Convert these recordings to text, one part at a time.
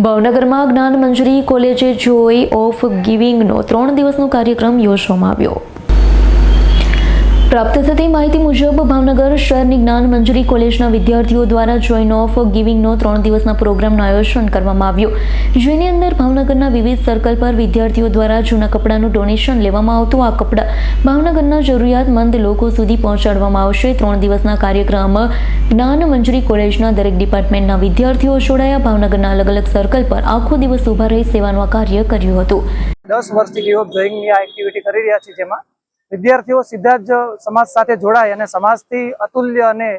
ભાવનગરમાં જ્ઞાન મંજરી કોલેજે જોય ઓફ ગિવિંગનો 3 દિવસનો કાર્યક્રમ યોજવામાં આવ્યો। પ્રાપ્ત થતી માહિતી મુજબ ભાવનગર શહેરની જ્ઞાન મંજરી કોલેજના વિદ્યાર્થીઓ દ્વારા જોય ઓફ ગિવિંગનો 3 દિવસના પ્રોગ્રામનું આયોજન કરવામાં આવ્યું, જેની અંદર ભાવનગરના વિવિધ સર્કલ પર વિદ્યાર્થીઓ દ્વારા જૂના કપડાનું ડોનેશન લેવામાં આવતું। આ કપડાં ભાવનગરના જરૂરિયાતમંદ લોકો સુધી પહોંચાડવામાં આવશે। 3 દિવસના કાર્યક્રમ જ્ઞાન મંજરી કોલેજના દરેક ડિપાર્ટમેન્ટના વિદ્યાર્થીઓ જોડાયા। ભાવનગરના અલગ અલગ સર્કલ પર આખો દિવસ ઊભા રહી સેવાનું કાર્ય કર્યું હતું। 10 વર્ષથી ગિવ ઓફ ગિવિંગની આ એક્ટિવિટી કરી રહ્યા છીએ, જેમાં વિદ્યાર્થીઓ સીધા જ સમાજ સાથે જોડાય અને સમાજથી અતુલ્ય અને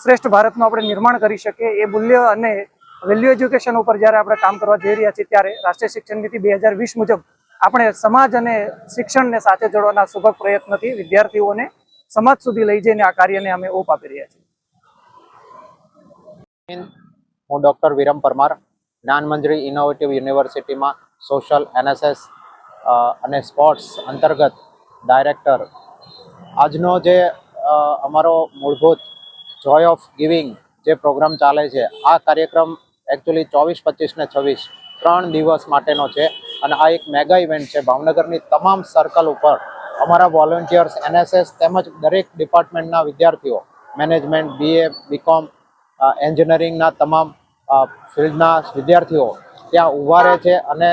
શ્રેષ્ઠ ભારતનું આપણે નિર્માણ કરી શકીએ એ મૂલ્ય અને વેલ્યુ એજ્યુકેશન ઉપર જ્યારે આપણે કામ કરવા જઈ રહ્યા છીએ, ત્યારે રાષ્ટ્રીય શિક્ષણ નીતિ 2020 મુજબ આપણે સમાજ અને શિક્ષણને સાથે જોડવાના સુભગ પ્રયત્નથી વિદ્યાર્થીઓને સમાજ સુધી લઈ જઈને આ કાર્યને અમે ઓપ આપી રહ્યા છીએ। હું ડૉક્ટર વિરમ પરમાર, જ્ઞાન મંજરી ઇનોવેટિવ યુનિવર્સિટીમાં સોશિયલ NSS અને સ્પોર્ટ્સ અંતર્ગત ડાયરેક્ટર। આજનો જે અમારો મૂળભૂત જોય ઓફ ગિવિંગ જે પ્રોગ્રામ ચાલે છે, આ કાર્યક્રમ એકચ્યુઅલી 24, 25 ને 26 3 દિવસ માટેનો છે અને આ એક મેગા ઇવેન્ટ છે। ભાવનગરની તમામ સર્કલ ઉપર અમારા વોલેન્ટિયર્સ, NSS તેમજ દરેક ડિપાર્ટમેન્ટના વિદ્યાર્થીઓ, મેનેજમેન્ટ, BA, BCom, એન્જિનિયરિંગના તમામ ફિલ્ડના વિદ્યાર્થીઓ ત્યાં ઊભા રહે છે અને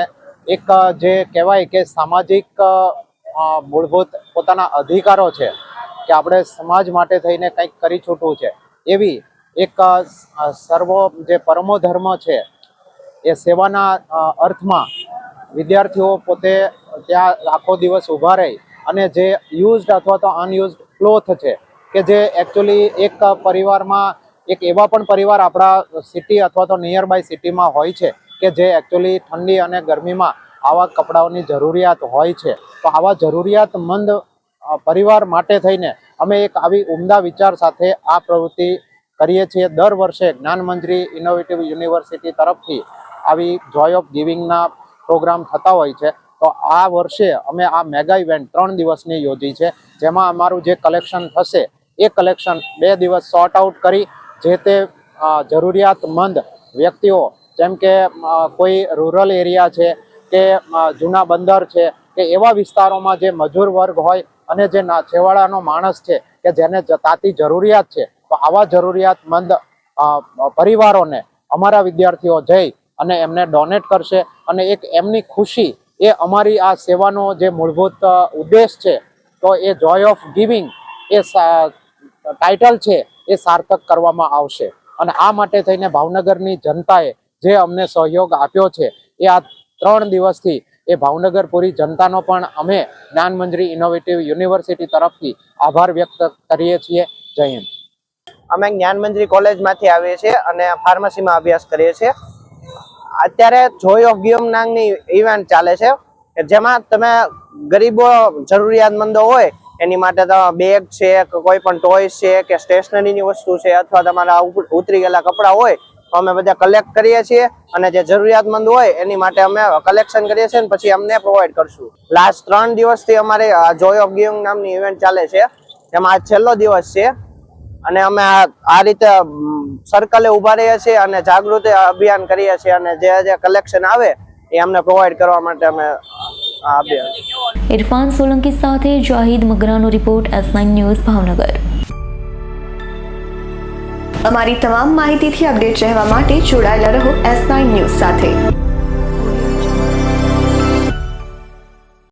એક જે કહેવાય કે સામાજિક મૂળભૂત પોતાના અધિકારો છે કે આપણે સમાજ માટે થઈને કંઈક કરી છૂટવું છે, એવી એક સર્વ જે પરમો ધર્મ છે એ સેવાના અર્થમાં વિદ્યાર્થીઓ પોતે ત્યાં આખો દિવસ ઊભા રહી અને જે યુઝડ અથવા તો અનયુઝડ ક્લોથ છે કે જે એકચ્યુઅલી એક પરિવારમાં એક એવા પણ પરિવાર આપણા સિટી અથવા તો નિયર બાય સિટીમાં હોય છે કે જે એકચ્યુઅલી ઠંડી અને ગરમીમાં આવા કપડાઓની જરૂરિયાત હોય છે। તો આવા જરૂરિયાતમંદ પરિવાર માટે થઈને અમે એક આવી ઉમદા વિચાર સાથે આ પ્રવૃત્તિ કરીએ છીએ। દર વર્ષે જ્ઞાન મંજરી ઇનોવેટિવ યુનિવર્સિટી તરફથી આવી જોય ઓફ ગિવિંગના પ્રોગ્રામ થતા હોય છે। તો આ વર્ષે અમે આ મેગા ઇવેન્ટ 3 દિવસની યોજી છે, જેમાં અમારું જે કલેક્શન થશે એ કલેક્શન 2 દિવસ સોર્ટ આઉટ કરી જે તે જરૂરિયાતમંદ વ્યક્તિઓ, જેમ કે કોઈ રૂરલ એરિયા છે કે જૂના બંદર છે કે એવા વિસ્તારોમાં જે મજૂર વર્ગ હોય અને જે છેવાડાનો માણસ છે કે જેને તાતી જરૂરિયાત છે, તો આવા જરૂરિયાતમંદ પરિવારોને અમારા વિદ્યાર્થીઓ જઈ અને એમને ડોનેટ કરશે અને એક એમની ખુશી એ અમારી આ સેવાનો જે મૂળભૂત ઉદ્દેશ છે, તો એ joy of giving a title છે એ સાર્થક કરવામાં આવશે। અને આ માટે થઈને ભાવનગરની જનતાએ જે અમને સહયોગ આપ્યો છે એ આ 3 દિવસથી એ ભાવનગર પૂરી જનતાનો પણ અમે જ્ઞાન મંજરી ઇનોવેટિવ યુનિવર્સિટી તરફથી આભાર વ્યક્ત કરીએ છીએ। જય હિન્દ। અમે જ્ઞાન મંજરી કોલેજમાંથી આવીએ છીએ અને ફાર્મસીમાં અભ્યાસ કરીએ છીએ। અત્યારે જોય ઓફ ગિવિંગ નામની ઇવેન્ટ ચાલે છે, જેમાં તમે ગરીબો જરૂરિયાતમંદો હોય એની માટે બેગ છે કે કોઈ પણ ટોયસ છે કે સ્ટેશનરીની વસ્તુ છે અથવા તમારા ઉતરી ગયેલા કપડાં હોય તો અમે બધા કલેક્ટ કરીએ છીએ અને જે જરૂરિયાતમંદ હોય એની માટે અમે કલેક્શન કરીએ છીએ અને પછી અમને પ્રોવાઈડ કરશું। લાસ્ટ 3 દિવસથી અમારે જોય ઓફ ગિવિંગ નામની ઇવેન્ટ ચાલે છે, જેમાં આ છેલ્લો દિવસ છે અને અમે આ રીતે સર્કલે ઊભા રહીએ છીએ અને જાગૃતિ અભિયાન કરીએ છીએ અને જે કલેક્શન આવે એ અમને પ્રોવાઈડ કરવા માટે અમે અભિયાન। ઇરફાન સોલંકી સાથે Zahid મગરાનો report, S9 news, Bhavnagar. અમારી તમામ માહિતીથી અપડેટ રહેવા માટે જોડાયેલા રહો S9 ન્યૂઝ સાથે।